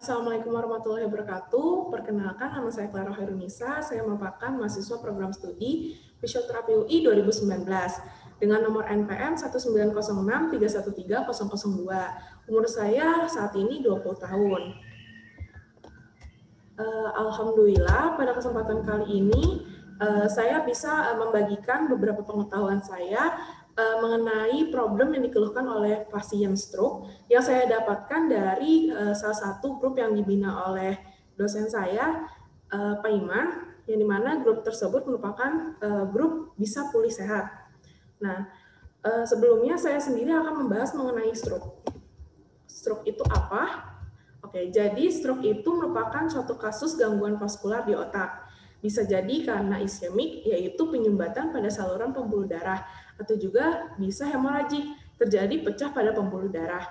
Assalamualaikum warahmatullahi wabarakatuh. Perkenalkan, nama saya Clara Khairunisa. Saya merupakan mahasiswa program studi Fisioterapi UI 2019 dengan nomor NPM 19063130002. Umur saya saat ini 20 tahun. Alhamdulillah, pada kesempatan kali ini saya bisa membagikan beberapa pengetahuan saya mengenai problem yang dikeluhkan oleh pasien stroke yang saya dapatkan dari salah satu grup yang dibina oleh dosen saya, Pak Iman, yang dimana grup tersebut merupakan grup Bisa Pulih Sehat. Nah, sebelumnya saya sendiri akan membahas mengenai stroke. Stroke itu apa? Oke, jadi stroke itu merupakan suatu kasus gangguan vaskular di otak. Bisa jadi karena iskemik, yaitu penyumbatan pada saluran pembuluh darah, atau juga bisa hemoragik, terjadi pecah pada pembuluh darah.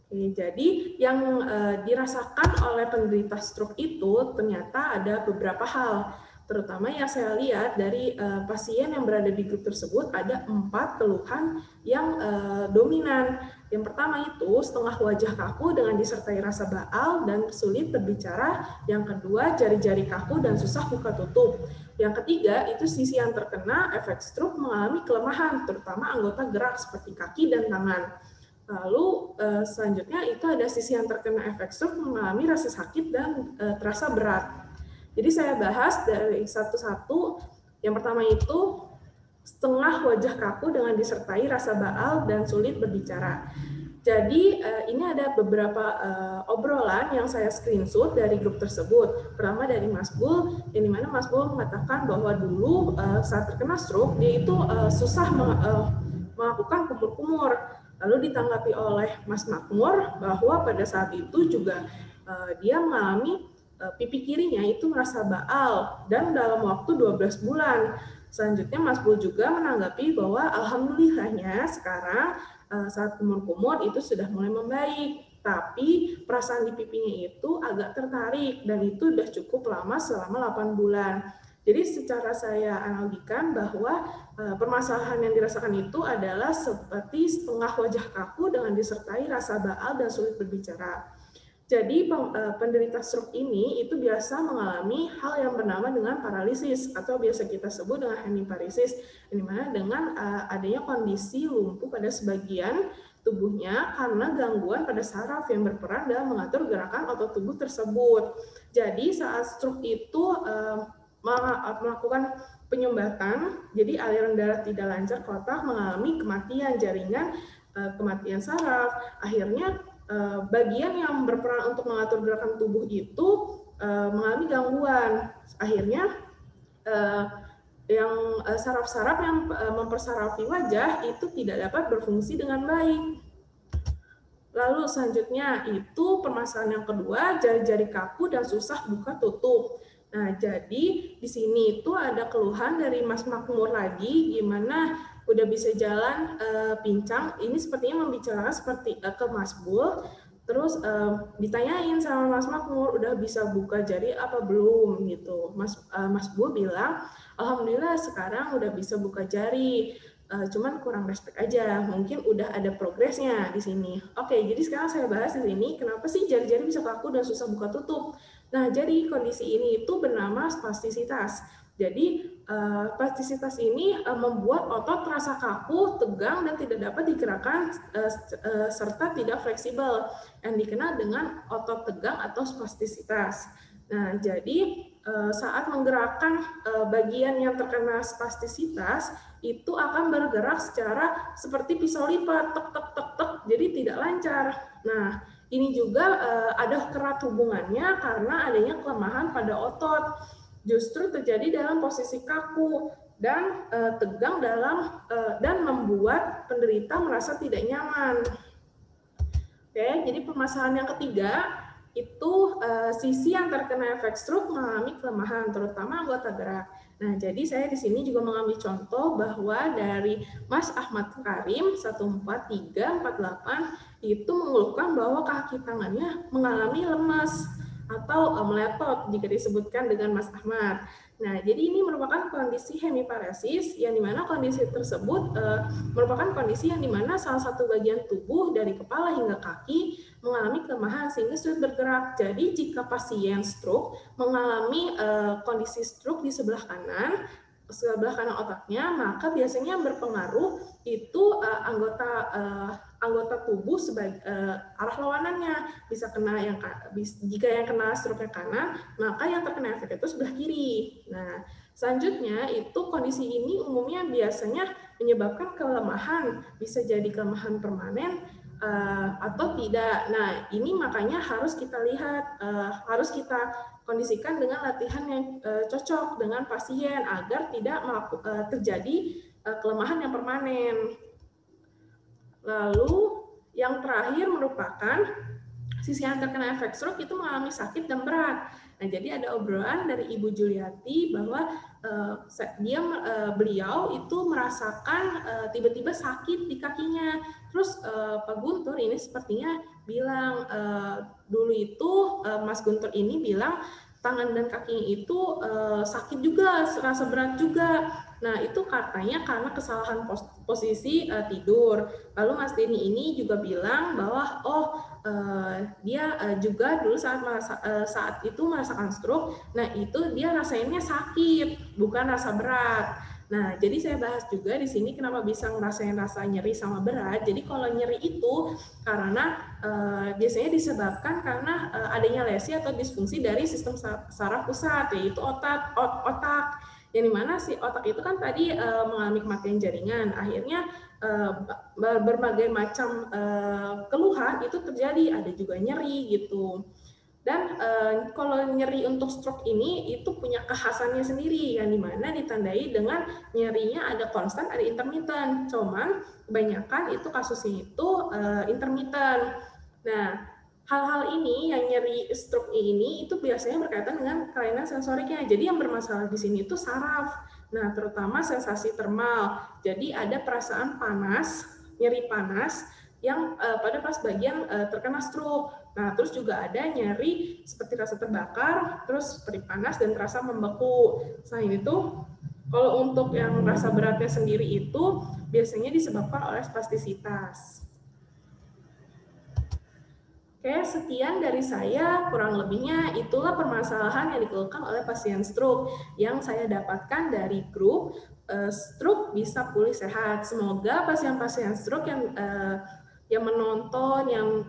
Oke, jadi yang dirasakan oleh penderita stroke itu ternyata ada beberapa hal. Terutama yang saya lihat dari pasien yang berada di grup tersebut ada 4 keluhan yang dominan. Yang pertama itu setengah wajah kaku dengan disertai rasa baal dan sulit berbicara. Yang kedua jari-jari kaku dan susah buka tutup. Yang ketiga itu sisi yang terkena efek stroke mengalami kelemahan, terutama anggota gerak seperti kaki dan tangan. Lalu selanjutnya itu ada sisi yang terkena efek stroke mengalami rasa sakit dan terasa berat. Jadi saya bahas dari satu-satu. Yang pertama itu setengah wajah kaku dengan disertai rasa baal dan sulit berbicara. Jadi ini ada beberapa obrolan yang saya screenshot dari grup tersebut. Pertama dari Mas Bul, yang dimana Mas Bul mengatakan bahwa dulu saat terkena stroke dia itu susah melakukan kumur-kumur. Lalu ditanggapi oleh Mas Makmur bahwa pada saat itu juga dia mengalami pipi kirinya itu merasa baal dan dalam waktu 12 bulan. Selanjutnya Mas Bul juga menanggapi bahwa alhamdulillahnya sekarang saat kumur-kumur itu sudah mulai membaik, tapi perasaan di pipinya itu agak tertarik dan itu sudah cukup lama selama 8 bulan. Jadi secara saya analogikan bahwa permasalahan yang dirasakan itu adalah seperti setengah wajah kaku dengan disertai rasa baal dan sulit berbicara. Jadi penderita stroke ini itu biasa mengalami hal yang bernama dengan paralisis atau biasa kita sebut dengan hemiparesis, di mana dengan adanya kondisi lumpuh pada sebagian tubuhnya karena gangguan pada saraf yang berperan dalam mengatur gerakan otot tubuh tersebut. Jadi saat stroke itu melakukan penyumbatan, jadi aliran darah tidak lancar ke otak, mengalami kematian jaringan, kematian saraf, akhirnya bagian yang berperan untuk mengatur gerakan tubuh itu mengalami gangguan. Akhirnya yang saraf-saraf yang mempersarafi wajah itu tidak dapat berfungsi dengan baik. Lalu selanjutnya itu permasalahan yang kedua, jari-jari kaku dan susah buka tutup. Nah, jadi di sini itu ada keluhan dari Mas Makmur lagi, gimana udah bisa jalan pincang. Ini sepertinya membicarakan seperti ke Mas Bul, terus ditanyain sama Mas Makmur udah bisa buka jari apa belum gitu. Mas Bul bilang alhamdulillah sekarang udah bisa buka jari, cuman kurang respect aja, mungkin udah ada progresnya di sini. Oke, jadi sekarang saya bahas di sini kenapa sih jari-jari bisa kaku dan susah buka tutup. Nah, jadi kondisi ini itu bernama spastisitas. Jadi spastisitas ini membuat otot terasa kaku, tegang, dan tidak dapat digerakkan serta tidak fleksibel, yang dikenal dengan otot tegang atau spastisitas. Nah, jadi saat menggerakkan bagian yang terkena spastisitas itu akan bergerak secara seperti pisau lipat, tek tek tek tek, jadi tidak lancar. Nah, ini juga ada erat hubungannya karena adanya kelemahan pada otot. Justru terjadi dalam posisi kaku dan tegang dan membuat penderita merasa tidak nyaman. Oke, jadi permasalahan yang ketiga itu sisi yang terkena efek stroke mengalami kelemahan, terutama anggota gerak. Nah, jadi saya di sini juga mengambil contoh bahwa dari Mas Ahmad Karim 14348 itu mengeluhkan bahwa kaki tangannya mengalami lemas atau meletot jika disebutkan dengan Mas Ahmad. Nah, jadi ini merupakan kondisi hemiparesis yang dimana kondisi tersebut merupakan kondisi yang dimana salah satu bagian tubuh dari kepala hingga kaki mengalami kelemahan sehingga sulit bergerak. Jadi jika pasien stroke mengalami kondisi stroke di sebelah kanan otaknya, maka biasanya yang berpengaruh itu anggota tubuh sebagai arah lawanannya. Bisa kena jika yang kena stroke kanan, maka yang terkena efek itu sebelah kiri. Nah, selanjutnya itu kondisi ini umumnya biasanya menyebabkan kelemahan, bisa jadi kelemahan permanen atau tidak. Nah, ini makanya harus kita lihat, harus kita kondisikan dengan latihan yang cocok dengan pasien agar tidak terjadi kelemahan yang permanen. Lalu yang terakhir merupakan sisi yang terkena efek stroke itu mengalami sakit dan berat. Nah, jadi ada obrolan dari Ibu Juliati bahwa beliau itu merasakan tiba-tiba sakit di kakinya. Terus Pak Guntur ini sepertinya bilang dulu itu Mas Guntur ini bilang tangan dan kakinya itu sakit juga, rasa berat juga. Nah, itu katanya karena kesalahan posisi tidur. Lalu Mas Denny ini juga bilang bahwa dia juga dulu saat itu merasakan stroke. Nah, itu dia rasanya sakit, bukan rasa berat. Nah, jadi saya bahas juga di sini kenapa bisa ngerasain rasa nyeri sama berat. Jadi kalau nyeri itu karena biasanya disebabkan karena adanya lesi atau disfungsi dari sistem saraf pusat, yaitu otak. Yang dimana si otak itu kan tadi mengalami kematian jaringan. Akhirnya berbagai macam keluhan itu terjadi, ada juga nyeri gitu. Dan kalau nyeri untuk stroke ini itu punya kekhasannya sendiri, yang dimana ditandai dengan nyerinya ada konstan, ada intermittent. Cuman kebanyakan itu kasusnya itu intermittent. Nah, hal-hal ini yang nyeri stroke ini itu biasanya berkaitan dengan kelainan sensoriknya. Jadi yang bermasalah di sini itu saraf. Nah, terutama sensasi termal. Jadi ada perasaan panas, nyeri panas yang pada pas bagian terkena stroke. Nah, terus juga ada nyeri seperti rasa terbakar, terus perih panas dan terasa membeku. Selain itu, kalau untuk yang rasa beratnya sendiri itu biasanya disebabkan oleh spastisitas. Oke, sekian dari saya. Kurang lebihnya itulah permasalahan yang dikeluhkan oleh pasien stroke yang saya dapatkan dari grup stroke bisa pulih sehat. Semoga pasien-pasien stroke yang menonton, yang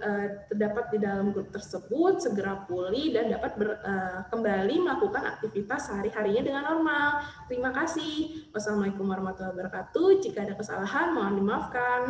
terdapat di dalam grup tersebut segera pulih dan dapat kembali melakukan aktivitas sehari-harinya dengan normal. Terima kasih. Wassalamualaikum warahmatullahi wabarakatuh. Jika ada kesalahan, mohon dimaafkan.